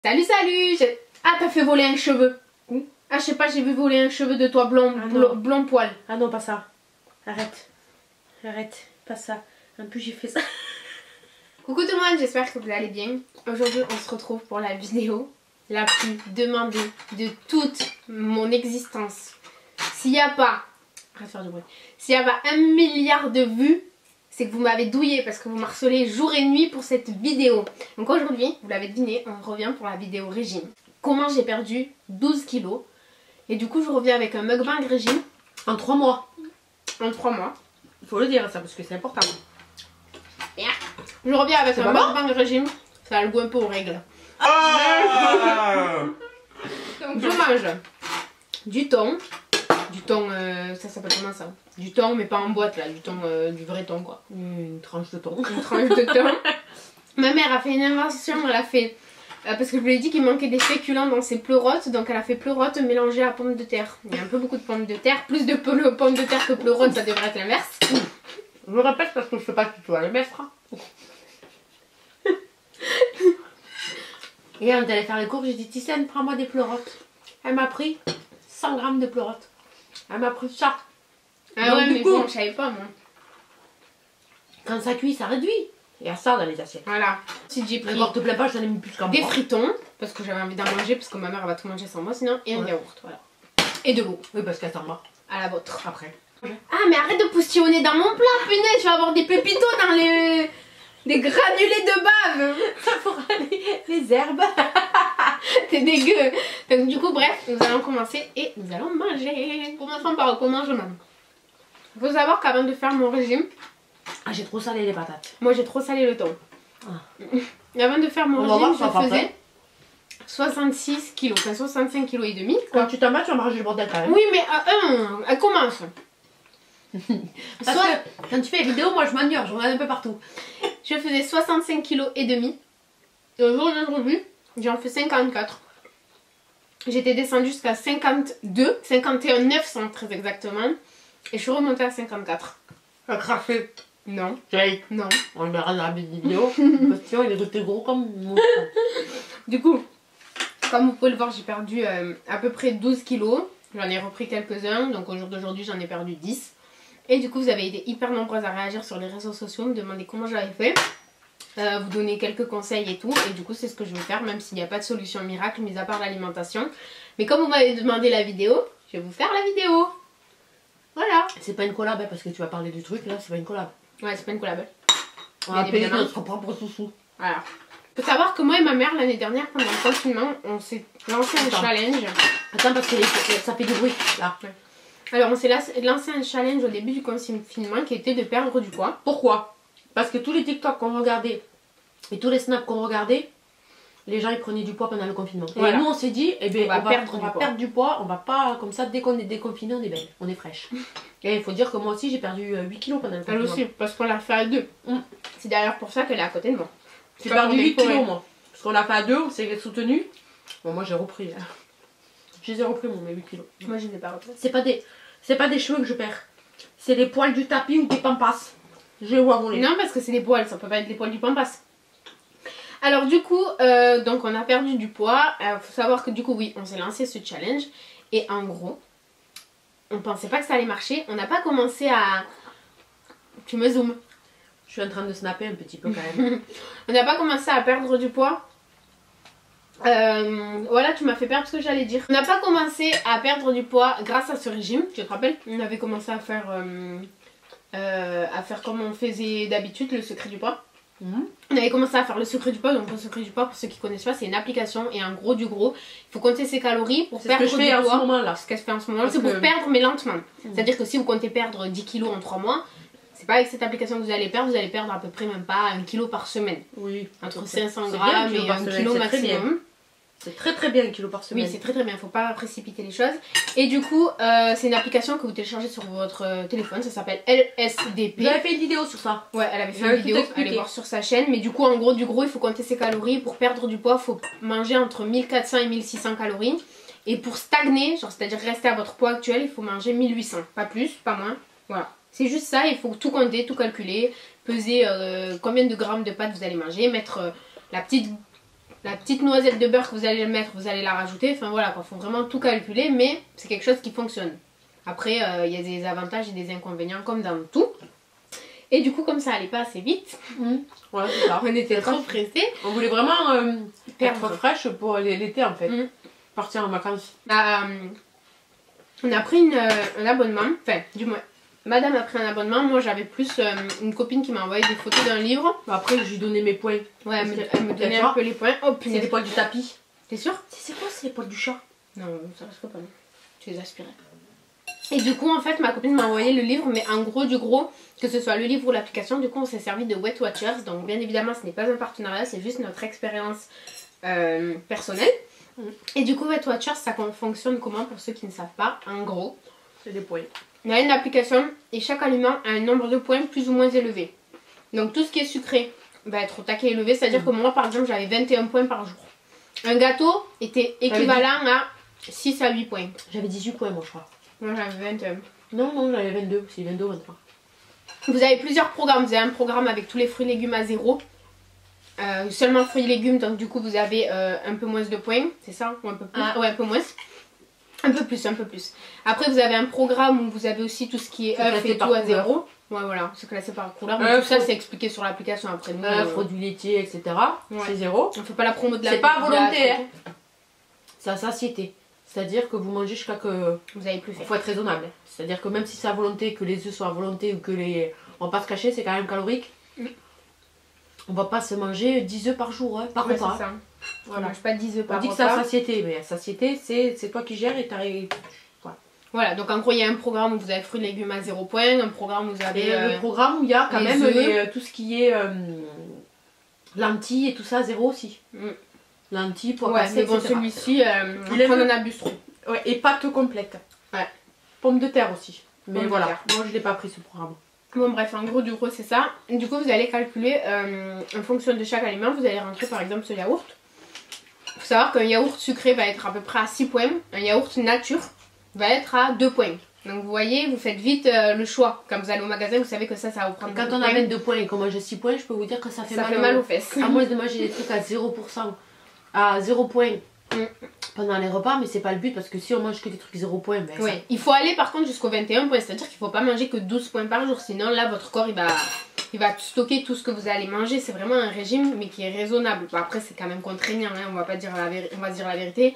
Salut, salut. Ah, t'as fait voler un cheveu. Oui. Ah, je sais pas, j'ai vu voler un cheveu de toi blond, blond poil. Ah non, pas ça. Arrête. Arrête, pas ça. En plus, j'ai fait ça. Coucou tout le monde, j'espère que vous allez bien. Aujourd'hui, on se retrouve pour la vidéo la plus demandée de toute mon existence. S'il n'y a pas, arrête de faire du bruit, s'il n'y a pas 1 milliard de vues, c'est que vous m'avez douillé parce que vous m'harcelez jour et nuit pour cette vidéo. Donc aujourd'hui, vous l'avez deviné, on revient pour la vidéo régime. Comment j'ai perdu 12 kilos. Et du coup, je reviens avec un mukbang régime. En 3 mois. En 3 mois. Il faut le dire ça parce que c'est important. Je reviens avec un pas bon mukbang régime. Ça a le goût un peu aux règles. Ah Donc je mange du thon. Du thon, ça s'appelle comment ça? Du thon mais pas en boîte là, du thon, du vrai thon quoi. Une tranche de thon. Une tranche de thon. Ma mère a fait une invention, elle a fait... parce que je lui ai dit qu'il manquait des féculents dans ses pleurotes, donc elle a fait pleurotes mélangées à pommes de terre. Il y a un peu beaucoup de pommes de terre, plus de pommes de terre que pleurotes, ça devrait être l'inverse. Je le répète parce que je sais pas si tu vas le mettre. Et quand elle allait faire les courses, j'ai dit Tissane, prends-moi des pleurotes. Elle m'a pris 100 grammes de pleurotes. Elle m'a pris ça. Ah donc, ouais, du mais coup, bon, je savais pas moi. quand ça cuit, ça réduit. Il y a ça dans les assiettes. Voilà. Si j'ai pris N'importe te plaît pas, j'en ai mis plus qu'un des moi. fritons, parce que j'avais envie d'en manger, parce que ma mère elle va tout manger sans moi sinon, et un yaourt, voilà. Et de l'eau, Oui, parce qu'elle s'en va à la vôtre. après. Ah mais arrête de postillonner dans mon plat, punaise, tu vas avoir des pépitos dans les... Des granulés de bave. Ça fera les herbes. T'es dégueu. Donc du coup, bref, nous allons commencer et nous allons manger. Commençons par comment je mange. Il faut savoir qu'avant de faire mon régime, Ah, j'ai trop salé les patates. moi j'ai trop salé le thon. Ah. Et avant de faire mon On va régime, voir ça je faisais après. 66 kilos, enfin 65 kilos et demi. Quand tu t'en vas, tu vas manger le bordel quand même. Oui, mais elle commence. Parce que quand tu fais les vidéos, moi je m'ennuie, je regarde un peu partout. Je faisais 65 kilos et demi. Et au jour d'aujourd'hui, j'en fais 54. J'étais descendue jusqu'à 52, 51 900 très exactement. Et je suis remontée à 54. Ça a craché. Non, Jake, non. on le verra dans la vidéo. Parce que il est resté gros comme mon Du coup, comme vous pouvez le voir, j'ai perdu à peu près 12 kilos. J'en ai repris quelques-uns. Donc au jour d'aujourd'hui, j'en ai perdu 10. Et du coup, vous avez été hyper nombreuses à réagir sur les réseaux sociaux, me demander comment j'avais fait. Vous donner quelques conseils et tout. Et du coup, c'est ce que je vais faire, même s'il n'y a pas de solution miracle, mis à part l'alimentation. Mais comme vous m'avez demandé la vidéo, je vais vous faire la vidéo. Voilà. C'est pas une collab hein, parce que tu vas parler du truc là, c'est pas une collab. Ouais, c'est pas une collab. On va Bien payer évidemment. notre propre sous-sous. Voilà. Faut savoir que moi et ma mère, l'année dernière, pendant le confinement, on s'est lancé un challenge. Attends, parce que ça fait du bruit là. Alors, on s'est lancé un challenge au début du confinement qui était de perdre du poids. Pourquoi? Parce que tous les TikTok qu'on regardait et tous les snaps qu'on regardait, les gens ils prenaient du poids pendant le confinement. Voilà. Et nous on s'est dit, eh ben, on va perdre du poids, on va pas comme ça, dès qu'on est déconfiné, on est belle, on est fraîche. Et il faut dire que moi aussi j'ai perdu 8 kilos pendant le Elle confinement. aussi, parce qu'on l'a fait à deux. C'est d'ailleurs pour ça qu'elle est à côté de moi. J'ai perdu 8 kilos moi. Parce qu'on l'a fait à deux, on s'est soutenu. Bon, moi j'ai repris. Hein. Je les ai repris mes 8 kilos. Moi, je ne l'ai pas repris. C'est pas des cheveux que je perds. C'est les poils du tapis ou des pampas. Je les vois voler. Non, parce que c'est les poils, ça peut pas être les poils du pampas. Alors du coup, donc on a perdu du poids. Faut savoir que du coup, oui, on s'est lancé ce challenge. Et en gros, on pensait pas que ça allait marcher. On n'a pas commencé à... Tu me zoomes. Je suis en train de snapper un petit peu quand même. On n'a pas commencé à perdre du poids. Voilà, tu m'as fait perdre ce que j'allais dire. On n'a pas commencé à perdre du poids grâce à ce régime. Tu te rappelles? On avait commencé à faire comme on faisait d'habitude, le secret du poids. On avait commencé à faire le secret du poids. Donc le secret du poids, pour ceux qui connaissent pas, c'est une application et en gros du gros. Il faut compter ses calories pour perdre du poids. C'est ce que je fais en ce moment là. Ce qu'elle fait en ce moment, c'est pour perdre mais lentement. C'est-à-dire que si vous comptez perdre 10 kilos en 3 mois, c'est pas avec cette application que vous allez perdre à peu près même pas 1 kilo par semaine. Oui. Entre 500 grammes et 1 kilo maximum. C'est très bien 1 kilo par semaine. Oui, c'est très bien, faut pas précipiter les choses. Et du coup, c'est une application que vous téléchargez sur votre téléphone, ça s'appelle LSDP. Vous avez fait une vidéo sur ça. Ouais, elle avait fait une vidéo, allez voir sur sa chaîne. Mais du coup, en gros, il faut compter ses calories. Pour perdre du poids, il faut manger entre 1400 et 1600 calories. Et pour stagner, genre c'est-à-dire rester à votre poids actuel, il faut manger 1800. Pas plus, pas moins. Voilà. C'est juste ça, il faut tout compter, tout calculer. Peser combien de grammes de pâtes vous allez manger, mettre la petite La petite noisette de beurre que vous allez mettre, vous allez la rajouter. Enfin voilà, il faut vraiment tout calculer, mais c'est quelque chose qui fonctionne. Après, il y a des avantages et des inconvénients comme dans tout. Et du coup, comme ça allait pas assez vite, Voilà, c'est ça. on était trop pressés. On voulait vraiment être fraîche pour l'été en fait. Partir en vacances. On a pris un abonnement, enfin du moins, madame a pris un abonnement, moi j'avais plus une copine qui m'a envoyé des photos d'un livre. Après, je lui donnais mes points. Ouais, elle me donnait un peu les points. Oh C'est punaise. les poils du tapis. T'es sûr? C'est quoi, c'est les poils du chat? Non, ça reste pas non. Tu les aspirais. Et du coup, en fait, ma copine m'a envoyé le livre, mais en gros, du gros, que ce soit le livre ou l'application, du coup, on s'est servi de Weight Watchers. Donc, bien évidemment, ce n'est pas un partenariat, c'est juste notre expérience personnelle. Et du coup, Weight Watchers, ça fonctionne comment pour ceux qui ne savent pas? En gros, c'est des points. il y a une application et chaque aliment a un nombre de points plus ou moins élevé. Donc, tout ce qui est sucré va être au taquet élevé, c'est-à-dire que moi, par exemple, j'avais 21 points par jour. Un gâteau était équivalent à 6 à 8 points. J'avais 18 points, moi, je crois. Moi, j'avais 21. Non, j'avais 22. C'est 22 ou 23. Vous avez plusieurs programmes. Vous avez un programme avec tous les fruits et légumes à 0. Seulement fruits et légumes, donc du coup vous avez un peu moins de points, c'est ça? Ou un peu plus? Ouais, un peu moins. Un peu plus, un peu plus. Après vous avez un programme où vous avez aussi tout ce qui est œufs et tout à 0. Ouais, voilà, c'est classé par couleur. Mais tout ça c'est expliqué sur l'application après. Produits laitiers, etc. Ouais. C'est 0. On fait pas la promo de la. C'est pas à volonté, hein. C'est à satiété. C'est-à-dire que vous mangez jusqu'à que... Vous avez plus fait. Il faut être raisonnable. C'est-à-dire que même si c'est à volonté, que les œufs soient à volonté ou que les... On va pas se cacher, c'est quand même calorique. On va pas se manger 10 œufs par jour, hein, par repas. C'est ça. Voilà. On mange pas 10 œufs par repas. On dit que c'est à satiété, mais à satiété, c'est toi qui gères et t'arrives... Voilà, donc en gros il y a un programme où vous avez fruits et légumes à 0 points, un programme où vous avez... le programme où il y a quand même tout ce qui est lentilles et tout ça, 0 aussi. Lentilles, pois cassés, mais bon, celui-ci, on en abuse trop. Ouais, et pâtes complètes. Ouais. Pommes de terre aussi. Mais Pommes voilà, moi je l'ai pas pris ce programme. Bon bref, en gros, du gros c'est ça. Du coup vous allez calculer en fonction de chaque aliment, vous allez rentrer par exemple ce yaourt. Il faut savoir qu'un yaourt sucré va être à peu près à 6 points, un yaourt nature va être à 2 points. Donc vous voyez, vous faites vite le choix. Quand vous allez au magasin, vous savez que ça va vous prendre. Quand on a 22 points et qu'on mange 6 points, je peux vous dire que ça fait mal aux fesses. À moins de manger des trucs à 0%, à 0 points pendant les repas, mais c'est pas le but parce que si on mange que des trucs 0 points, ben oui, il faut aller par contre jusqu'au 21 points, c'est-à-dire qu'il faut pas manger que 12 points par jour, sinon là votre corps il va stocker tout ce que vous allez manger. C'est vraiment un régime mais qui est raisonnable. Bon, après c'est quand même contraignant, hein, on va pas dire on va dire la vérité.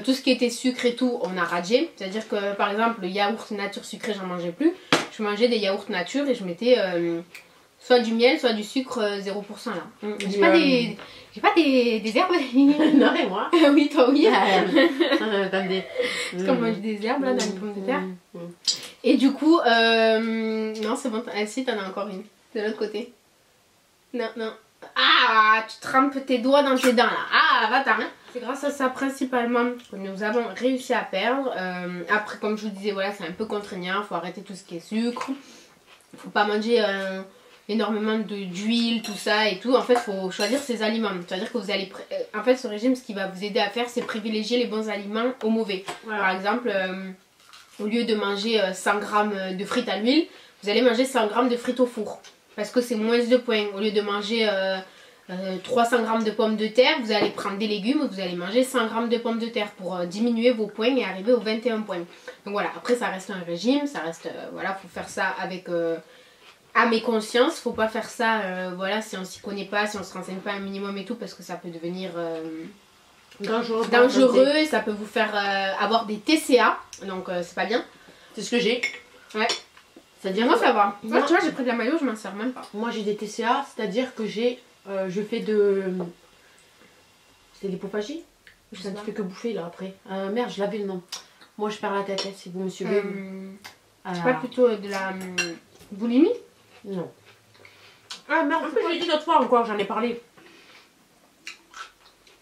Tout ce qui était sucre et tout, on a radié. C'est-à-dire que par exemple le yaourt nature sucré, j'en mangeais plus. Je mangeais des yaourts nature et je mettais soit du miel, soit du sucre 0% là. J'ai pas des herbes. Non et moi. Oui, toi oui. Attendez. Parce qu'on mange des herbes là dans les pommes de terre. Et du coup, non c'est bon, si t'en as encore une. De l'autre côté. Non. Ah, tu trempes tes doigts dans tes dents là. Ah, va-t'en. C'est grâce à ça principalement que nous avons réussi à perdre. Après, comme je vous disais, voilà, c'est un peu contraignant. Faut arrêter tout ce qui est sucre. Faut pas manger énormément d'huile, tout ça et tout. En fait, faut choisir ses aliments. C'est-à-dire que vous allez... en fait, ce régime, ce qui va vous aider à faire, c'est privilégier les bons aliments aux mauvais. Voilà. Par exemple, au lieu de manger 100 g de frites à l'huile, vous allez manger 100 g de frites au four. Parce que c'est moins de points. Au lieu de manger 300 g de pommes de terre, vous allez prendre des légumes, vous allez manger 100 g de pommes de terre pour diminuer vos points et arriver aux 21 points. Donc voilà, après ça reste un régime, ça reste, voilà, faut faire ça avec à mes consciences, faut pas faire ça, voilà, si on s'y connaît pas, si on se renseigne pas un minimum et tout, parce que ça peut devenir dangereux et ça peut vous faire avoir des TCA, donc c'est pas bien. C'est ce que j'ai. Ouais. C'est-à-dire moi ça va. Moi tu vois j'ai pris de la maillot, je m'en sers même pas. Moi j'ai des TCA, c'est-à-dire que je fais de... C'est l'hypophagie? Je ne fais que bouffer là après. Merde, je l'avais le nom. Moi je perds la tête, si vous me suivez. C'est pas plutôt de la boulimie? Non. Ah merde, en fait je l'ai dit l'autre fois encore, j'en ai parlé.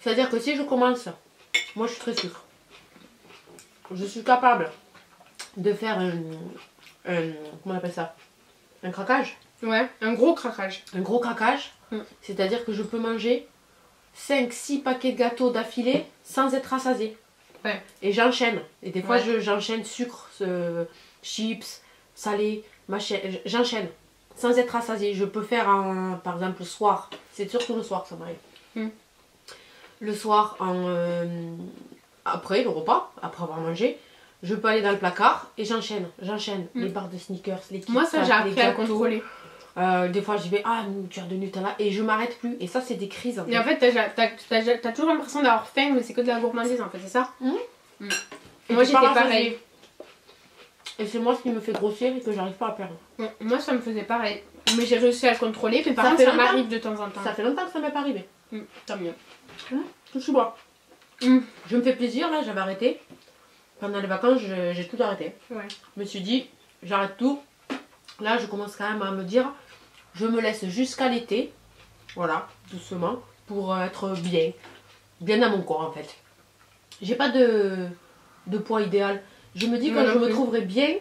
C'est-à-dire que si je commence, moi je suis très sûre. Je suis capable de faire comment on appelle ça? Un craquage? Ouais, un gros craquage. Un gros craquage, c'est-à-dire que je peux manger 5-6 paquets de gâteaux d'affilée sans être rassasiée. Ouais. Et j'enchaîne. Et des fois j'enchaîne sucre, chips, salé, machin. J'enchaîne sans être rassasiée. Je peux faire par exemple le soir. C'est surtout le soir que ça m'arrive. le soir, après le repas, après avoir mangé, je peux aller dans le placard et j'enchaîne. Les barres de sneakers, les Kit Moi, ça, Kat, j'ai appris les à le gâteaux. contrôler. Des fois, j'y vais, ah, une cuillère de Nutella et je m'arrête plus. Et ça, c'est des crises. En fait. Et en fait, t'as toujours l'impression d'avoir faim, mais c'est que de la gourmandise en fait, c'est ça? Moi, j'étais pareil. Et c'est moi ce qui me fait grossir et que j'arrive pas à perdre. Moi, ça me faisait pareil. Mais j'ai réussi à le contrôler, mais par Ça contre, fait ça longtemps. m'arrive de temps en temps. Ça fait longtemps que ça m'est pas arrivé. Tant mieux. Tout je bois. Je me fais plaisir, là, j'avais arrêté. Pendant les vacances, j'ai tout arrêté. Ouais. Je me suis dit, j'arrête tout. Là, je commence quand même à me dire, je me laisse jusqu'à l'été. Voilà, doucement, pour être bien. Bien dans mon corps, en fait. J'ai pas de poids idéal. Je me dis, quand je me trouverai bien,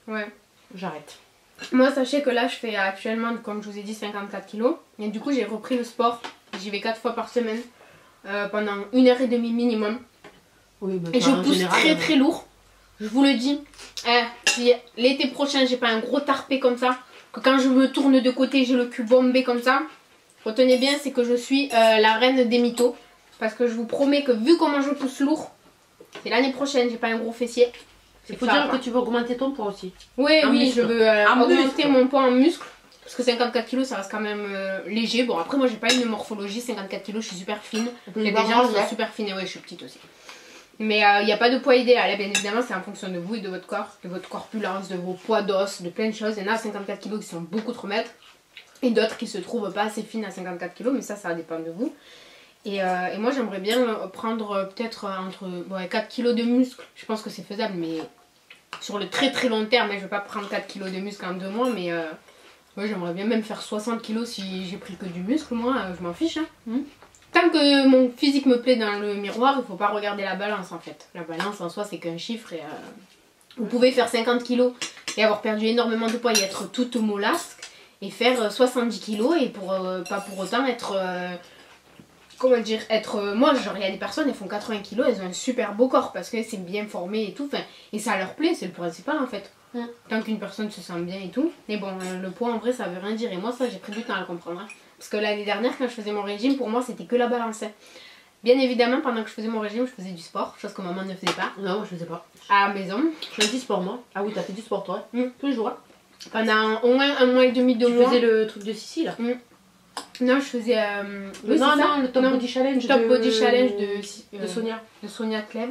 ouais, j'arrête. Moi, sachez que là, je fais actuellement, comme je vous ai dit, 54 kilos. Et du coup, j'ai repris le sport. J'y vais 4 fois par semaine. Pendant 1h30 minimum. Oui, et je pousse très lourd. Je vous le dis. Si l'été prochain, j'ai pas un gros tarpé comme ça, que quand je me tourne de côté, j'ai le cul bombé comme ça. Retenez bien, c'est que je suis la reine des mythos. Parce que je vous promets que vu comment je pousse lourd, c'est l'année prochaine, j'ai pas un gros fessier. Il faut dire que tu veux augmenter ton poids aussi. Oui, je veux augmenter muscle. mon poids en muscle. Parce que 54 kilos, ça reste quand même léger. Bon, après, moi, j'ai pas une morphologie. 54 kilos, je suis super fine. Il y a des gens qui sont super fines. Et ouais, je suis petite aussi. Mais il n'y a pas de poids idéal. Bien évidemment, c'est en fonction de vous et de votre corpulence, de vos poids d'os, de plein de choses. Il y en a à 54 kilos qui sont beaucoup trop maigres. Et d'autres qui se trouvent pas assez fines à 54 kilos. Mais ça dépend de vous. Et moi, j'aimerais bien prendre peut-être entre 4 kilos de muscle. Je pense que c'est faisable, mais sur le très long terme, je ne vais pas prendre 4 kilos de muscle en 2 mois. Mais ouais, j'aimerais bien même faire 60 kilos si j'ai pris que du muscle. Moi, je m'en fiche. Hein. Tant que mon physique me plaît dans le miroir, il ne faut pas regarder la balance en fait. La balance en soi, c'est qu'un chiffre. Et, vous pouvez faire 50 kilos et avoir perdu énormément de poids et être toute mollasque. Et faire 70 kilos et pas pour autant être... comment dire, moi genre il y a des personnes, elles font 80 kilos, elles ont un super beau corps parce que c'est bien formé et tout, et ça leur plaît, c'est le principal en fait. Tant qu'une personne se sent bien et tout. Mais bon, le poids en vrai ça veut rien dire, et moi ça j'ai pris du temps à le comprendre. Hein. Parce que l'année dernière quand je faisais mon régime, pour moi c'était que la balance. Bien évidemment, pendant que je faisais mon régime, je faisais du sport, chose que maman ne faisait pas. Non, moi je faisais pas. À la maison. Je faisais du sport moi. Ah oui, t'as fait du sport toi. Tous les jours. Pendant au moins 1 mois et demi, 2 mois. Tu faisais le truc de Sissi là. Non, je faisais oui, le top body challenge body challenge de Sonia. De Sonia Kleb.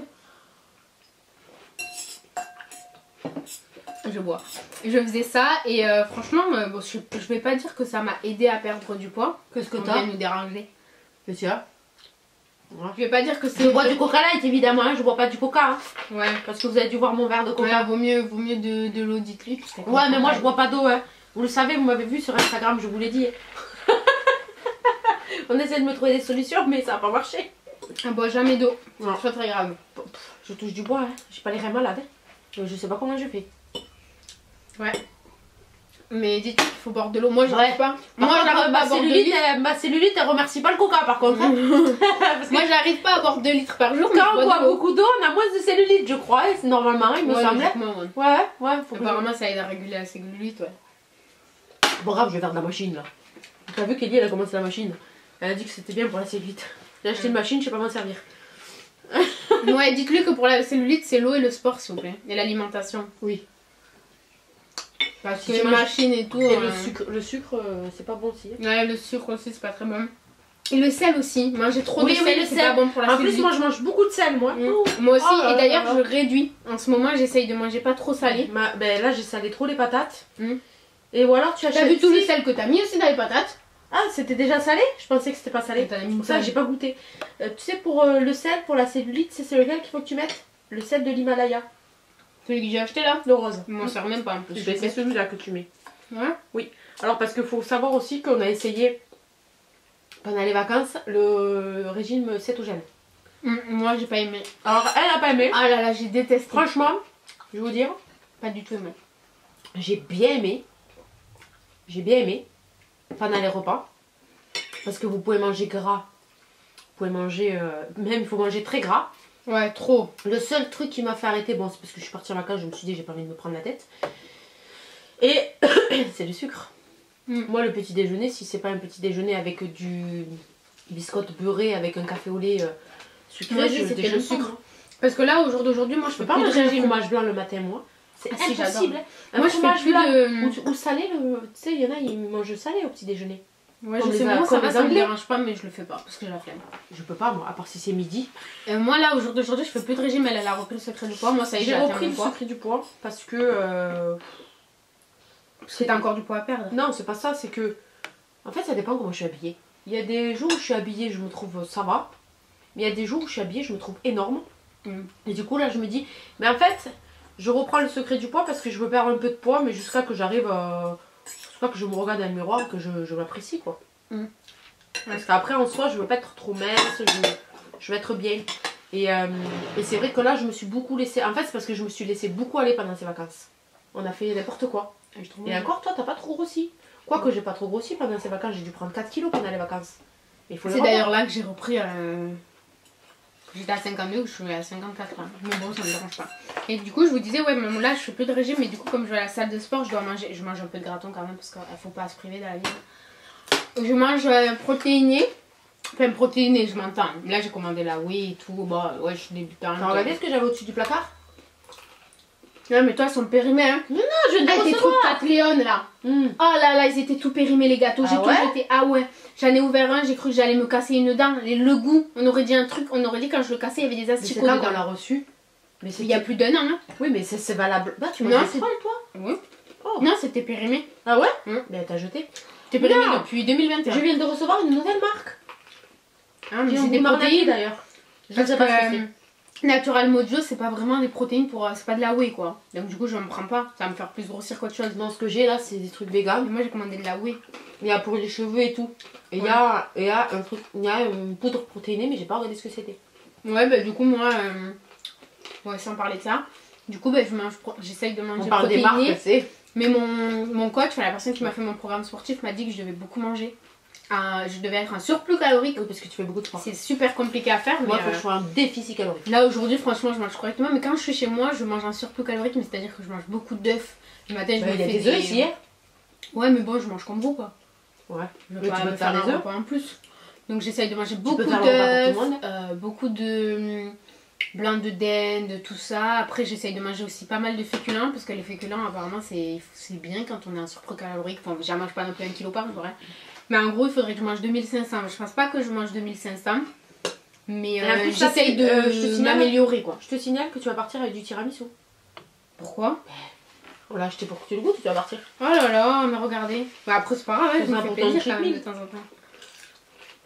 Je bois. Je faisais ça et franchement, bon, je vais pas dire que ça m'a aidé à perdre du poids. Qu'est-ce que t'as nous déranger. C'est ça. Je vais pas dire que c'est. Je bois du Coca Light évidemment, hein, je bois pas du Coca. Hein. Ouais. Parce que vous avez dû voir mon verre de Coca. Ouais, vaut mieux de l'eau, dites-lui. Ouais, mais moi je bois pas d'eau. Hein. Vous le savez, vous m'avez vu sur Instagram, je vous l'ai dit. On essaie de me trouver des solutions, mais ça va pas marcher. On boit jamais d'eau. Non. C'est pas très grave. Je touche du bois, hein. J'ai pas les reins malades. Hein. Je sais pas comment je fais. Ouais. Mais dites-lui qu'il faut boire de l'eau. Moi j'arrive pas. Moi j'arrive pas à boire 2 litres. Ma cellulite, elle remercie pas le Coca par contre. Hein. Moi j'arrive pas à boire 2 litres par jour. Quand on boit beaucoup d'eau, on a moins de cellulite, je crois. Normalement, il me semble. Ouais. Apparemment ça aide à réguler la cellulite, ouais. Bon, grave, je vais faire de la machine là. T'as vu Kelly, elle a commencé la machine. Elle a dit que c'était bien pour la cellulite. J'ai acheté une machine, je sais pas m'en servir. Ouais, dites-lui que pour la cellulite, c'est l'eau et le sport, s'il vous plaît. Et l'alimentation. Oui. Parce que machine et tout. Et le sucre, c'est pas bon aussi. Ouais, le sucre aussi, c'est pas très bon. Et le sel aussi. Manger trop de sel, c'est pas bon pour la cellulite. En plus, moi, je mange beaucoup de sel, moi. Moi aussi. Et d'ailleurs, je réduis. En ce moment, j'essaye de manger pas trop salé. Ben là, j'ai salé trop les patates. Et ou alors, tu achètes. T'as vu tout le sel que t'as mis aussi dans les patates? Ah, c'était déjà salé? Je pensais que c'était pas salé. Pour ça, j'ai pas goûté. Tu sais, pour le sel, pour la cellulite, c'est lequel qu'il faut que tu mettes? Le sel de l'Himalaya. Celui que j'ai acheté là? Le rose. Je m'en sers même pas en plus. C'est celui-là que tu mets. Ouais? Oui. Alors, parce qu'il faut savoir aussi qu'on a essayé pendant les vacances le régime cétogène. Moi, j'ai pas aimé. Alors, elle a pas aimé. Ah là là, j'ai détesté. Franchement, je vais vous dire. Pas du tout aimé. J'ai bien aimé. J'ai bien aimé. Pendant les repas. Parce que vous pouvez manger gras. Vous pouvez manger... même, il faut manger très gras. Ouais, trop. Le seul truc qui m'a fait arrêter, bon, c'est parce que je suis partie en vacances, je me suis dit, j'ai pas envie de me prendre la tête. Et c'est le sucre. Moi, le petit déjeuner, si c'est pas un petit déjeuner avec biscottes beurrées avec un café au lait sucré, Moi, je c'était le déjeune pas, sucre. moi. Parce que là, au jour d'aujourd'hui, moi, je Je peux fais pas plus de manger un régime. fromage blanc le matin, moi. C'est Ah, si, impossible. j'adore. Hein. Un Moi, je fais fromage plus blanc de... ou salé, tu sais, il y en a, ils mangent salé au petit déjeuner. Ouais, Comme je sais, les- moi, ça comme va, les ça me Anglais. dérange pas, mais je le fais pas parce que j'ai la flemme. Je peux pas, moi, à part si c'est midi. Moi, là, au jour d'aujourd'hui, je fais plus de régime. Elle a repris le secret du poids. Moi, ça y est, J'ai j'ai atteint repris mon le poids. secret du poids parce que. Parce que t'as encore du poids à perdre. Non, c'est pas ça, c'est que. En fait, ça dépend comment je suis habillée. Il y a des jours où je suis habillée, je me trouve ça va. Mais il y a des jours où je suis habillée, je me trouve énorme. Et du coup, là, je me dis. Mais en fait, je reprends le secret du poids parce que je veux perdre un peu de poids, mais jusqu'à que j'arrive à. Jusqu'à que je me regarde dans le miroir, que je m'apprécie, quoi. Parce qu'après, en soi, je veux pas être trop mince, je veux être bien. Et c'est vrai que là, je me suis beaucoup laissée. En fait, c'est parce que je me suis laissée beaucoup aller pendant ces vacances. On a fait n'importe quoi. Et encore, toi, t'as pas trop grossi. Quoique, j'ai pas trop grossi pendant ces vacances, j'ai dû prendre 4 kilos pendant les vacances. Mais il faut le C'est revoir. d'ailleurs là que j'ai repris. J'étais à 52, je suis à 54 ans. Mais bon, ça me dérange pas. Et du coup, je vous disais, ouais, même là, je fais plus de régime. Mais du coup, comme je vais à la salle de sport, je dois manger. Je mange un peu de gratin quand même parce qu'il faut pas se priver dans la vie. Je mange protéiné. Enfin, protéiné, je m'entends. Là, j'ai commandé la whey et tout. Bah, ouais, je suis débutante. T'as regardé ce que j'avais au-dessus du placard? Non, mais toi, ils sont périmés, hein. Non, je viens de Ah, tes trucs recevoir. 4 Léon là. Oh là là, ils étaient tout périmés les gâteaux. J'ai Ah tout ouais jeté. Ah ouais. J'en ai ouvert un, j'ai cru que j'allais me casser une dent. Le goût, on aurait dit un truc, on aurait dit quand je le cassais, il y avait des Mais c'est asticots quand dedans. qu'on l'a reçu? Mais Il y a plus d'un an, hein. Oui, mais c'est valable. Bah, tu Non. m'as laissé toi? Oui. Oh. Non, c'était périmé. Ah ouais? Mais t'as jeté. c'était périmé Non. depuis 2021. Je viens de recevoir une nouvelle marque. Ah, mais Qui c'est ont des marqué protéines. d'ailleurs. Je Parce sais pas ce que que c'est. Natural Mojo, c'est pas vraiment des protéines pour. C'est pas de la whey quoi. Donc du coup, je m'en prends pas. Ça va me faire plus grossir qu'autre chose. Non, ce que j'ai là, c'est des trucs véganes. Mais moi, j'ai commandé de la whey. Il y a pour les cheveux et tout. Et il y a un truc, il y a une poudre protéinée, mais j'ai pas regardé ce que c'était. Ouais, bah du coup, moi. Ouais, sans parler de ça. Du coup, bah, j'essaye de manger On parle des protéiné. marques, c'est. Mais mon coach, enfin, la personne qui m'a fait mon programme sportif, m'a dit que je devais beaucoup manger. Je devais être un surplus calorique. Oui, parce que tu fais beaucoup de sport. C'est super compliqué à faire. Moi, mais il faut que je sois un déficit calorique. là aujourd'hui, franchement, je mange correctement. Mais quand je suis chez moi, je mange un surplus calorique. Mais c'est-à-dire que je mange beaucoup d'œufs. Le matin, je Bah, me il y a fais des œufs ici, hein. Ouais, mais bon, je mange comme vous, quoi. Ouais. Je veux Mais pas tu peux me te faire faire des un œufs. repas en plus. Donc j'essaye de manger beaucoup peux faire le repas pour tout le d'œufs, beaucoup de blanc de dinde, tout ça. Après, j'essaye de manger aussi pas mal de féculents parce que les féculents, apparemment, c'est bien quand on est en surplus calorique. Enfin, j'en mange pas non plus 1 kilo par jour, hein. Mais en gros, il faudrait que je mange 2500. Je pense pas que je mange 2500. Mais Et en plus, ça, j'essaye je te de signale- m'améliorer, quoi. Je te signale que tu vas partir avec du tiramisu. Pourquoi? On l'a acheté pour que tu le goûtes, tu vas partir. Oh là là, mais regardez. Bah après, c'est pas grave, hein, C'est je me ça fais pour ton plaisir cheat quand même de meal. temps en temps.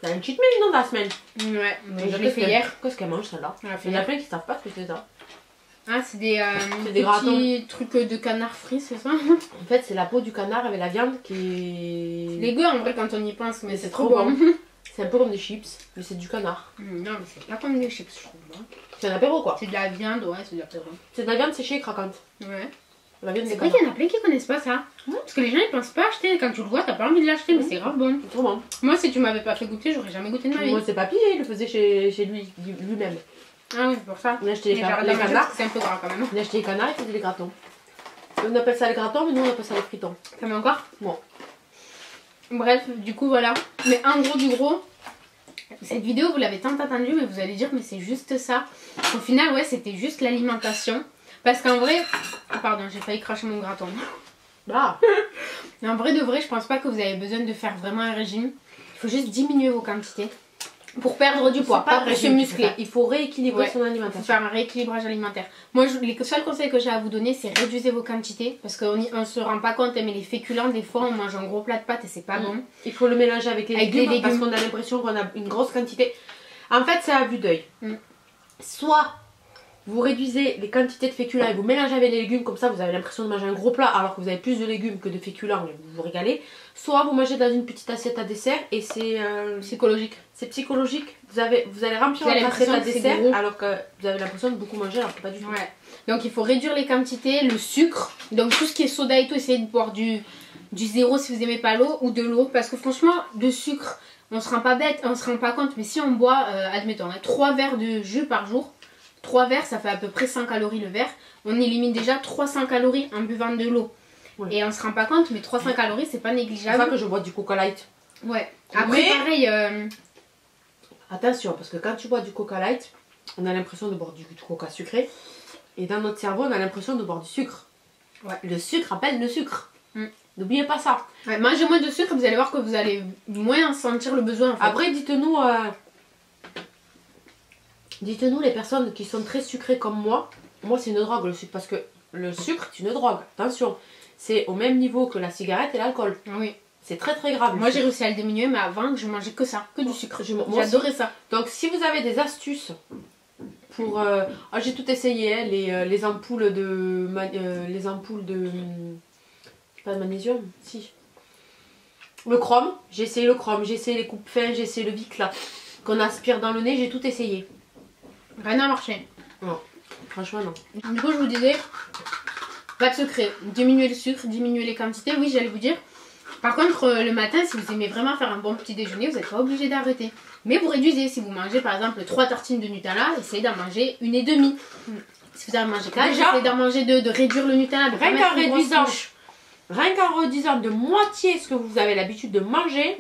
T'as une cheat meal, non, dans la semaine? Ouais, mais je l'ai Qu'est-ce fait qu'elle- hier. Qu'est-ce qu'elle mange, celle-là? On l'a fait Il y en a hier. plein qui savent pas ce que c'est ça. Ah, c'est des des petits trucs de canard frit, c'est ça? En fait, c'est la peau du canard avec la viande qui est. Dégueu en vrai quand on y pense, mais Mais c'est c'est trop trop bon. C'est un peu comme des chips, mais c'est du canard. Non, mais c'est pas comme des chips, je trouve. Moi. C'est un apéro quoi. C'est de la viande, ouais, c'est de l'apéro. C'est de la viande séchée et craquante. Ouais. La viande C'est de vrai canard. qu'il y en a plein qui connaissent pas ça. Parce que les gens ils pensent pas acheter. Quand tu le vois, t'as pas envie de l'acheter, mais c'est grave bon. C'est trop bon. Moi, si tu m'avais pas fait goûter, j'aurais jamais goûté de ma vie. Moi, c'est papy, il le faisait chez lui-même. Ah oui, c'est pour ça. On a acheté les Mais j'arrête de manger parce canards. que c'est un peu gras quand même. On a acheté les canards et il faisait les gratons. On appelle ça les gratons, mais nous on appelle ça les fritons. Ça met encore? Bon. Bref, du coup, voilà. Mais en gros du gros, cette vidéo, vous l'avez tant attendue, mais vous allez dire, mais c'est juste ça. Au final, ouais, c'était juste l'alimentation. Parce qu'en vrai... Ah, pardon, j'ai failli cracher mon graton. Ah. Mais en vrai de vrai, je pense pas que vous avez besoin de faire vraiment un régime. Il faut juste diminuer vos quantités pour perdre du poids, pas pour se muscler. Il faut rééquilibrer Ouais. son Il faut alimentation. faire un rééquilibrage alimentaire. Moi, les seuls conseils que j'ai à vous donner, c'est réduisez vos quantités. Parce qu'on ne se rend pas compte, mais les féculents, des fois, on mange un gros plat de pâtes et c'est pas bon. Il faut le mélanger avec les Avec légumes, les parce légumes. qu'on a l'impression qu'on a une grosse quantité. En fait, c'est à vue d'œil. Mm. Soit vous réduisez les quantités de féculents et vous mélangez avec les légumes, comme ça vous avez l'impression de manger un gros plat alors que vous avez plus de légumes que de féculents et vous vous régalez. Soit vous mangez dans une petite assiette à dessert et c'est Psychologique. c'est psychologique. Vous allez remplir Vous avez votre assiette l'impression à que c'est dessert gros. alors que vous avez l'impression de beaucoup manger alors que pas du tout. Ouais. Donc il faut réduire les quantités, le sucre, donc tout ce qui est soda et tout, essayez de boire du zéro si vous aimez pas l'eau ou de l'eau parce que franchement de sucre, on se rend pas bête, on se rend pas compte, mais si on boit, admettons, hein, 3 verres de jus par jour, 3 verres ça fait à peu près 100 calories le verre, on élimine déjà 300 calories en buvant de l'eau. Ouais. Et on se rend pas compte, mais 300 calories c'est pas C'est pour ça négligeable. que je bois du Coca Light. Ouais. Après Mais- pareil, Attention, parce que quand tu bois du Coca Light, on a l'impression de boire du Coca sucré. Et dans notre cerveau, on a l'impression de boire du sucre. Ouais. Le sucre appelle le sucre. Mm. N'oubliez pas ça. Ouais, mangez moins de sucre, vous allez voir que vous allez moins sentir le besoin. En fait. Après, dites-nous les personnes qui sont très sucrées comme moi. Moi, c'est une drogue le sucre. Parce que le sucre, c'est une drogue. Attention, c'est au même niveau que la cigarette et l'alcool. Oui. C'est très très grave. Moi, j'ai réussi à le diminuer, mais avant, je mangeais que ça, que du sucre. J'adorais ça. Donc, si vous avez des astuces pour... j'ai tout essayé, hein, les ampoules de... Pas de magnésium, si. Le chrome, j'ai essayé le chrome, j'ai essayé les coupes fins, j'ai essayé le Vic là, qu'on aspire dans le nez, j'ai tout essayé. Rien n'a marché. Non, franchement non. Du coup, je vous disais, pas de secret, diminuer le sucre, diminuer les quantités, oui, j'allais vous dire. Par contre, le matin, si vous aimez vraiment faire un bon petit déjeuner, vous n'êtes pas obligé d'arrêter. Mais vous réduisez, si vous mangez par exemple 3 tartines de Nutella, essayez d'en manger 1,5. Si vous avez mangé 4, essayez d'en manger 2, de réduire le Nutella, de rien qu'en réduisant de moitié ce que vous avez l'habitude de manger.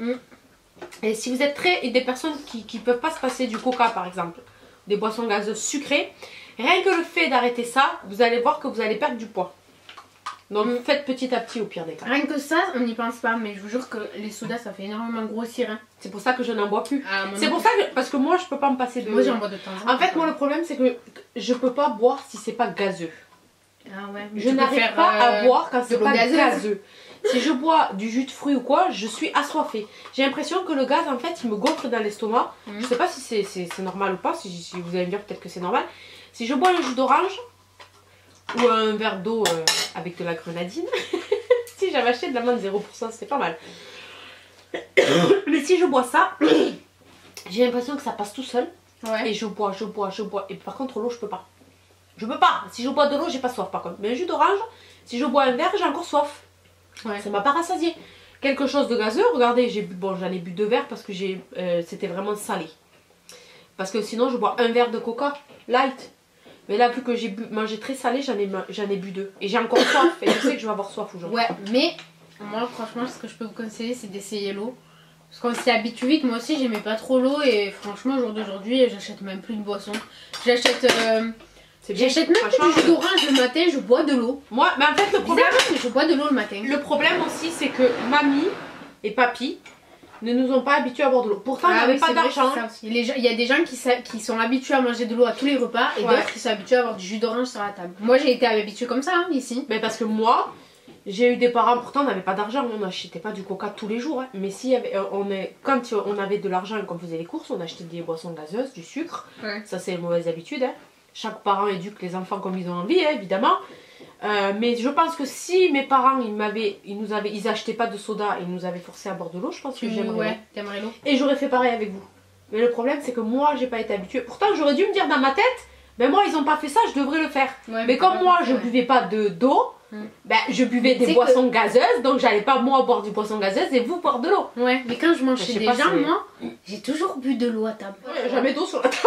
Et si vous êtes des personnes qui ne peuvent pas se passer du coca par exemple, des boissons gazeuses sucrées, rien que le fait d'arrêter ça, vous allez voir que vous allez perdre du poids. Donc faites petit à petit au pire des cas. Rien que ça, on n'y pense pas, mais je vous jure que les sodas ça fait énormément grossir. Hein. C'est pour ça que je n'en bois plus. C'est pour ça que, parce que moi je peux pas me passer de... Moi j'en bois de temps en temps. En fait moi le problème c'est que je peux pas boire si c'est pas gazeux. Ah ouais, je n'arrive pas à boire quand c'est pas gazeux. Si je bois du jus de fruits ou quoi, je suis assoiffée. J'ai l'impression que le gaz en fait il me gonfle dans l'estomac. Je sais pas si c'est normal ou pas, si vous allez me dire peut-être que c'est normal. Si je bois le jus d'orange ou un verre d'eau avec de la grenadine, si j'avais acheté de la menthe 0%, c'était pas mal. Mais si je bois ça, j'ai l'impression que ça passe tout seul. Ouais. Et je bois. Et par contre l'eau je peux pas. Je peux pas. Si je bois de l'eau, j'ai pas soif par contre. Mais un jus d'orange, si je bois un verre, j'ai encore soif. Ouais. Ça m'a pas rassasié. Quelque chose de gazeux, regardez, j'en ai bu 2 verres parce que c'était vraiment salé. Parce que sinon, je bois un verre de coca light. Mais là, vu que j'ai mangé très salé, j'en ai bu 2. Et j'ai encore soif. Et je sais que je vais avoir soif aujourd'hui. Ouais, mais moi, franchement, ce que je peux vous conseiller, c'est d'essayer l'eau. Parce qu'on s'y habitue vite. Moi aussi, j'aimais pas trop l'eau. Et franchement, au jour d'aujourd'hui, j'achète même plus de boisson. J'achète même du jus d'orange le matin, je bois de l'eau. Moi, mais en fait, le problème, je bois de l'eau le matin. Le problème aussi, c'est que mamie et papy ne nous ont pas habitués à boire de l'eau. Pourtant, on n'avait pas d'argent. Il y a des gens qui sont habitués à manger de l'eau à tous les repas et d'autres qui sont habitués à avoir du jus d'orange sur la table. Moi, j'ai été habituée comme ça hein, ici. Mais parce que moi, j'ai eu des parents, pourtant on n'avait pas d'argent, on n'achetait pas du coca tous les jours. Hein. Mais si quand on avait de l'argent et qu'on faisait les courses, on achetait des boissons gazeuses, du sucre. Ouais. Ça, c'est une mauvaise habitude. Hein. Chaque parent éduque les enfants comme ils ont envie, hein, évidemment. Mais je pense que si mes parents ils achetaient pas de soda et ils nous avaient forcé à boire de l'eau, je pense que j'aimerais l'eau. Et j'aurais fait pareil avec vous. Mais le problème c'est que moi j'ai pas été habituée. Pourtant j'aurais dû me dire dans ma tête, ben moi ils ont pas fait ça, je devrais le faire. Ouais, mais comme moi je buvais pas d'eau, ben je buvais des boissons gazeuses, donc j'allais pas moi boire du boisson gazeuse et vous boire de l'eau. Ouais, mais quand je mange chez des gens, moi j'ai toujours bu de l'eau à table. Ouais, jamais d'eau sur la table.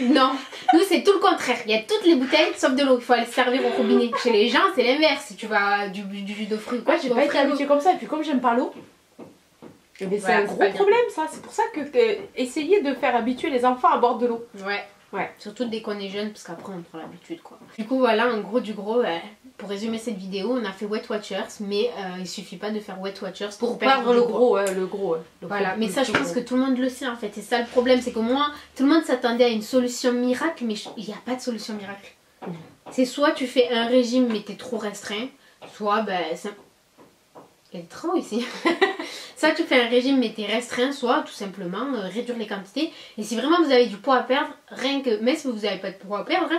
Non, nous c'est tout le contraire. Il y a toutes les bouteilles sauf de l'eau. Il faut aller se servir au robinet. Chez les gens, c'est l'inverse. Si tu vas du jus de fruits ou quoi, j'ai pas été habituée comme ça. Et puis comme j'aime pas l'eau, c'est un gros problème ça. C'est pour ça que essayer de faire habituer les enfants à boire de l'eau. Ouais. Surtout dès qu'on est jeune, parce qu'après on prend l'habitude quoi. Du coup voilà, en gros du gros. Pour résumer cette vidéo, on a fait Weight Watchers, mais il suffit pas de faire Weight Watchers pour perdre le gros. Voilà, mais ça je pense que tout le monde le sait en fait. C'est ça le problème, c'est qu'au moins tout le monde s'attendait à une solution miracle, mais il n'y a pas de solution miracle. C'est soit tu fais un régime mais t'es trop restreint, soit il y a des travaux ici. Soit tu fais un régime mais t'es restreint, soit tout simplement réduire les quantités. Et si vraiment vous avez du poids à perdre, même si vous n'avez pas de poids à perdre,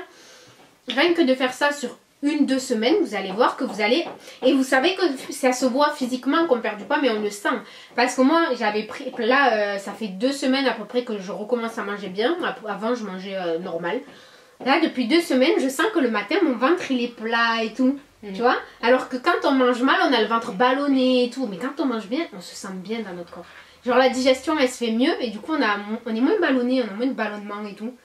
rien que de faire ça sur 1-2 semaines, vous allez voir que vous allez... Et vous savez que ça se voit physiquement qu'on perd du poids, mais on le sent. Parce que moi, j'avais pris... Là, ça fait 2 semaines à peu près que je recommence à manger bien. Avant, je mangeais normal. Là, depuis 2 semaines, je sens que le matin, mon ventre, il est plat et tout. Tu vois? Alors que quand on mange mal, on a le ventre ballonné et tout. Mais quand on mange bien, on se sent bien dans notre corps. Genre, la digestion, elle se fait mieux. Et du coup, on est moins ballonné, on a moins de ballonnement et tout.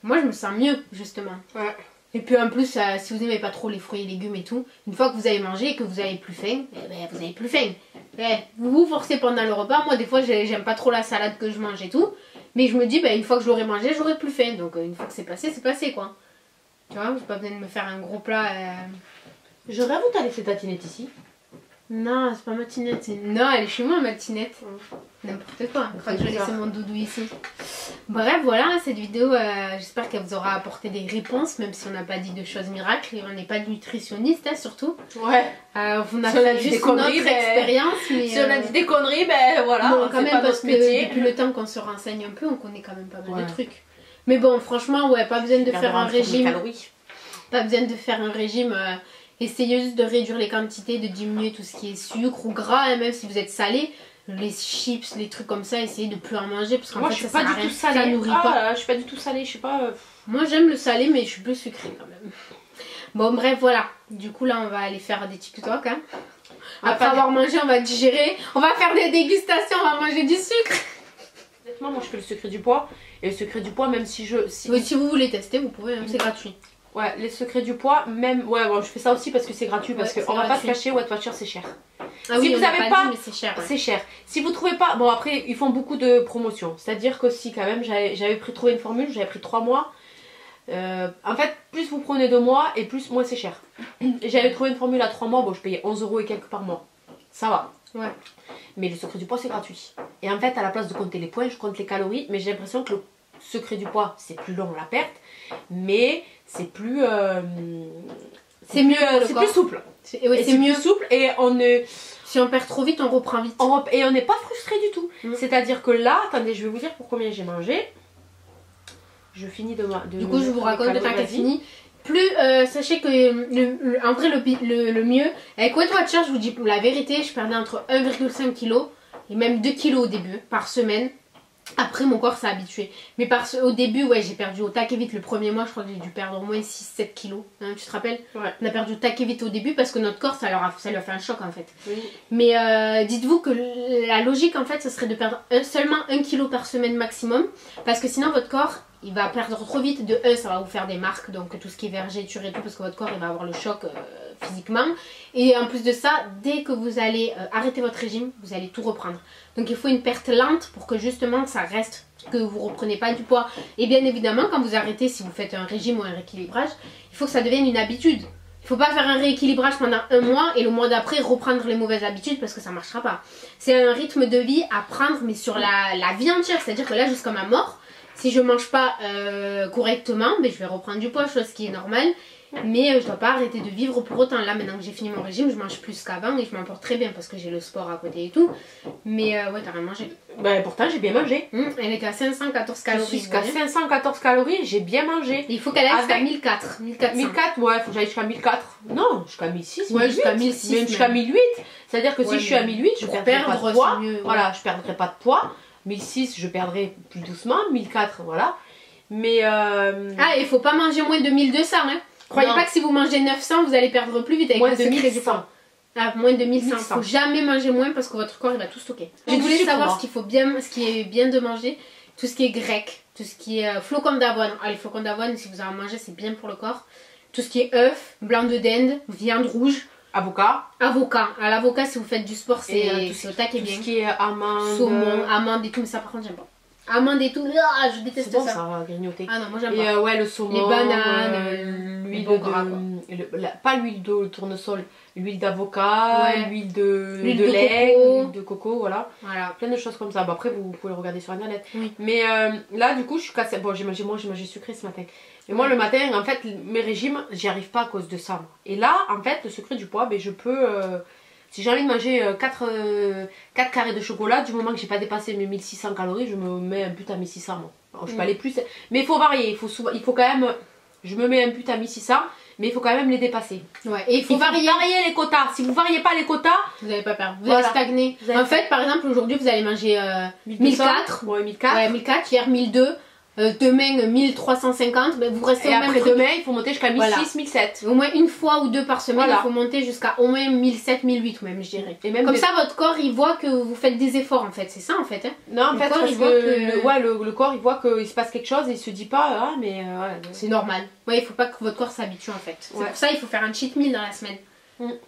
Moi, je me sens mieux, justement. Ouais. Et puis en plus, si vous n'aimez pas trop les fruits et légumes et tout, une fois que vous avez mangé et que vous avez plus faim, vous avez plus faim. Vous vous forcez pendant le repas. Moi, des fois, j'aime pas trop la salade que je mange et tout. Mais je me dis, bah, une fois que je l'aurai mangé, j'aurai plus faim. Donc une fois que c'est passé quoi. Tu vois, j'ai pas besoin de me faire un gros plat. Je rêve où t'as laissé ta tinette ici? Non, c'est pas ma tinette. Non, elle est chez moi, ma tinette. N'importe quoi. Je crois que je vais laisser mon doudou ici. Bref, voilà, cette vidéo, j'espère qu'elle vous aura apporté des réponses, même si on n'a pas dit de choses miracles. Et on n'est pas nutritionniste, hein, surtout. Ouais. On a fait juste notre expérience. Mais, si on a dit des conneries, ben voilà. Bon, quand même, parce que depuis le temps qu'on se renseigne un peu, on connaît quand même pas mal de trucs. Mais bon, franchement, ouais, pas besoin de faire un régime. Pas besoin de faire un régime. Essayez juste de réduire les quantités, de diminuer tout ce qui est sucre ou gras, et même si vous êtes salé, les chips, les trucs comme ça, essayez de plus en manger parce qu'en fait, je suis pas du tout salée. Ça nourrit pas. Je suis pas du tout salée, je sais pas. Moi, j'aime le salé, mais je suis plus sucrée quand même. Bon, bref, voilà. Du coup, là, on va aller faire des TikTok. Hein. Après avoir mangé, on va digérer. On va faire des dégustations, on va manger du sucre. Honnêtement, moi, je fais le secret du poids. Et le secret du poids, même si je... Si vous voulez tester, vous pouvez, hein, c'est gratuit. Ouais, les secrets du poids, même... Ouais, bon, je fais ça aussi parce que c'est gratuit. Parce qu'on va pas se cacher, Weight Watchers, c'est cher. Ah si oui, vous avez pas, c'est cher. Ouais. C'est cher. Si vous trouvez pas... Bon, après, ils font beaucoup de promotions. C'est-à-dire que si, quand même, j'avais trouvé une formule, j'avais pris 3 mois. En fait, plus vous prenez 2 mois et plus, moins c'est cher. J'avais trouvé une formule à 3 mois, bon, je payais 11 € et quelques par mois. Ça va. Ouais. Mais le secret du poids, c'est gratuit. Et en fait, à la place de compter les points, je compte les calories. Mais j'ai l'impression que le secret du poids, c'est plus long la perte. Mais c'est plus... c'est mieux, c'est plus souple. C'est mieux plus souple et on ne... Si on perd trop vite, on reprend vite. Et on n'est pas frustré du tout. C'est-à-dire que là, attendez, je vais vous dire pour combien j'ai mangé. Je finis de du coup, je vous raconte le temps qu'elle finit. Plus, sachez que en vrai, le mieux, avec Weight Watchers, je vous dis la vérité, je perdais entre 1,5 kg et même 2 kg au début, par semaine. Après, mon corps s'est habitué. Mais au début, ouais, j'ai perdu au taquet vite. Le premier mois, je crois que j'ai dû perdre au moins 6-7 kilos. Hein, tu te rappelles? Ouais. On a perdu au taquet vite au début parce que notre corps, ça lui a fait un choc en fait. Oui. Mais dites-vous que la logique en fait, ce serait de perdre seulement 1 kg par semaine maximum. Parce que sinon, votre corps, il va perdre trop vite. De 1, ça va vous faire des marques. Donc tout ce qui est vergeture et tout, parce que votre corps, il va avoir le choc physiquement. Et en plus de ça, dès que vous allez arrêter votre régime, vous allez tout reprendre. Donc il faut une perte lente pour que justement ça reste, que vous ne repreniez pas du poids. Et bien évidemment, quand vous arrêtez, si vous faites un régime ou un rééquilibrage, il faut que ça devienne une habitude. Il ne faut pas faire un rééquilibrage pendant 1 mois et le mois d'après reprendre les mauvaises habitudes parce que ça ne marchera pas. C'est un rythme de vie à prendre mais sur la vie entière. C'est-à-dire que là, jusqu'à ma mort, si je ne mange pas correctement, ben, je vais reprendre du poids, chose qui est normale. Mais je ne dois pas arrêter de vivre pour autant. Là, maintenant que j'ai fini mon régime, je mange plus qu'avant et je m'en porte très bien parce que j'ai le sport à côté et tout. Mais ouais, t'as rien mangé. Bah, pourtant, j'ai bien mangé. Elle était à 514 calories. Je suis jusqu'à 514 calories, j'ai bien mangé. Et il faut qu'elle aille jusqu'à 1400. 1400, ouais, il faut que j'aille jusqu'à 1400. Non, jusqu'à 1600. Ouais, jusqu'à 1600. Même jusqu'à 1008. C'est-à-dire que si je suis à 1008, je perdrai pas de poids. Mieux, ouais. Voilà, je perdrai pas de poids. 1600, je perdrai plus doucement. 1400, voilà. Mais. Ah, il faut pas manger moins de 1200, hein. Croyez pas que si vous mangez 900, vous allez perdre plus vite avec moins le de secret du poids. Ah, moins de 1100. Il faut jamais manger moins parce que votre corps il va tout stocker. Je voulais savoir ce qui est bien de manger. Tout ce qui est grec, tout ce qui est flocons d'avoine. Ah, les flocons d'avoine, si vous en mangez, c'est bien pour le corps. Tout ce qui est œufs, blanc de dinde, viande rouge. Avocat. Avocat. À l'avocat, si vous faites du sport, c'est au taquet bien. Tout ce qui est amande. Saumon, amande et tout, mais ça par contre, j'aime pas. Amande et tout, ah, je déteste bon, ça. Ça va grignoter. Ah non, moi j'aime pas. Et ouais, le saumon, les bananes, l'huile de... pas l'huile de tournesol, l'huile d'avocat, l'huile de lait, l'huile de coco, voilà. Plein de choses comme ça. Bon, après, vous pouvez le regarder sur internet. Oui. Mais là, du coup, je suis cassée. Bon, j'ai mangé sucré ce matin. Mais moi, le matin, en fait, mes régimes, j'y arrive pas à cause de ça. Et là, en fait, le secret du poids, ben, je peux... si j'ai envie de manger 4 carrés de chocolat, du moment que j'ai pas dépassé mes 1600 calories, je me mets un but à 1600. Moi. Alors, je peux aller plus. Mais il faut varier. Il faut quand même. Je me mets un but à 1600, mais il faut quand même les dépasser. Ouais, et il faut varier les quotas. Si vous variez pas les quotas, vous n'allez pas perdre. Vous allez stagner. En fait, par exemple, aujourd'hui, vous allez manger 1400. Ouais, 1400. Ouais, 1400. Hier, 1200. Demain 1350, ben vous restez et au même après truc. Demain il faut monter jusqu'à 1600, 1700. Au moins une fois ou deux par semaine, il faut monter jusqu'à au moins 1700, 1800 même, je dirais. Et même comme ça votre corps il voit que vous faites des efforts en fait, c'est ça en fait. Hein. Non en fait parce que le corps il voit qu'il se passe quelque chose et il se dit pas ah mais c'est normal. Ouais, il faut pas que votre corps s'habitue en fait. C'est pour ça il faut faire un cheat meal dans la semaine.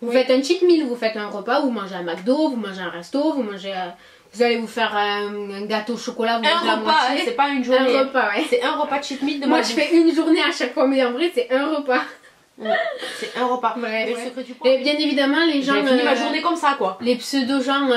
Vous faites un cheat meal, vous faites un repas, vous mangez un McDo, vous mangez un resto, vous mangez vous allez vous faire un gâteau au chocolat, vous mangez la Un repas, hein, moitié. c'est pas une journée. Un repas, ouais. C'est un repas de cheat meal de Moi, ma je bouffe. fais une journée à chaque fois, mais en vrai, c'est un repas. C'est un repas. Ouais, Mais ouais. le secret du poids. Et bien évidemment, les gens. J'ai fini ma journée comme ça, quoi. Les pseudo-gens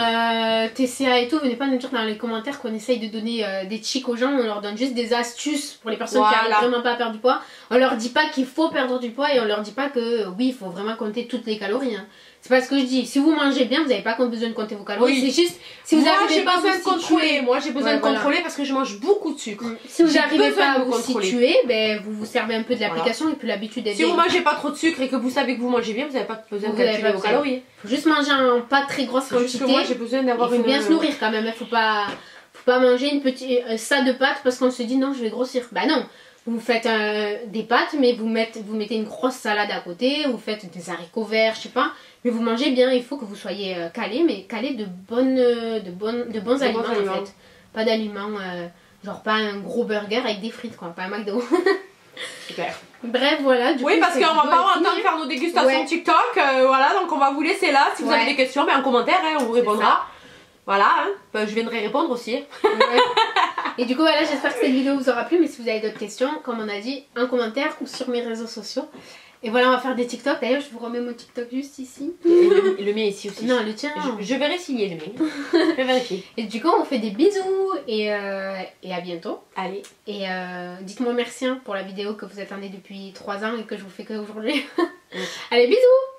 TCA et tout, venez pas nous dire dans les commentaires qu'on essaye de donner des chics aux gens, on leur donne juste des astuces pour les personnes qui Voilà. n'arrivent vraiment pas à perdre du poids. On leur dit pas qu'il faut perdre du poids et on leur dit pas que oui, il faut vraiment compter toutes les calories. Hein. C'est pas ce que je dis. Si vous mangez bien, vous n'avez pas besoin de compter vos calories. Oui. C'est juste si vous Moi, n'arrivez j'ai pas à besoin vous de contrôler. situer. Moi, j'ai besoin Ouais, de voilà. contrôler parce que je mange beaucoup de sucre. Si vous J'ai n'arrivez besoin pas de à me vous contrôler. situer, ben, vous vous servez un peu de l'application et puis l'habitude est Si vous mangez pas trop de sucre et que vous savez que vous mangez bien, vous n'avez pas besoin de Vous avez calculer pas vos besoin. calories. Faut juste manger en pas très grosse C'est juste quantité. que moi, j'ai besoin Il d'avoir faut une. bien se nourrir quand même. Faut pas manger une petite ça de pâtes parce qu'on se dit non, je vais grossir. Bah non. Vous faites des pâtes, mais vous mettez une grosse salade à côté. Vous faites des haricots verts, je sais pas. Mais vous mangez bien. Il faut que vous soyez calé, mais calé de bons aliments en fait. Pas d'aliments genre pas un gros burger avec des frites quoi, pas un McDo. Super. Bref voilà. Du Oui, coup, parce cette qu'on va vidéo pas est avoir le temps finie. de faire nos dégustations Ouais. TikTok. Voilà, donc on va vous laisser là. Si vous Ouais. avez des questions, ben, en commentaire, hein, on vous répondra. ça. Voilà, hein. Ben, je viendrai répondre aussi. Ouais. Et du coup voilà, j'espère que cette vidéo vous aura plu, mais si vous avez d'autres questions, comme on a dit, en commentaire ou sur mes réseaux sociaux. Et voilà, on va faire des TikTok. D'ailleurs, je vous remets mon TikTok juste ici. Et le mien ici aussi. Non, le tien. Je vais signer le mien. Je vais vérifier. Et du coup, on fait des bisous et à bientôt. Allez. Et dites-moi merci hein, pour la vidéo que vous attendez depuis 3 ans et que je vous fais qu'aujourd'hui. Allez, bisous!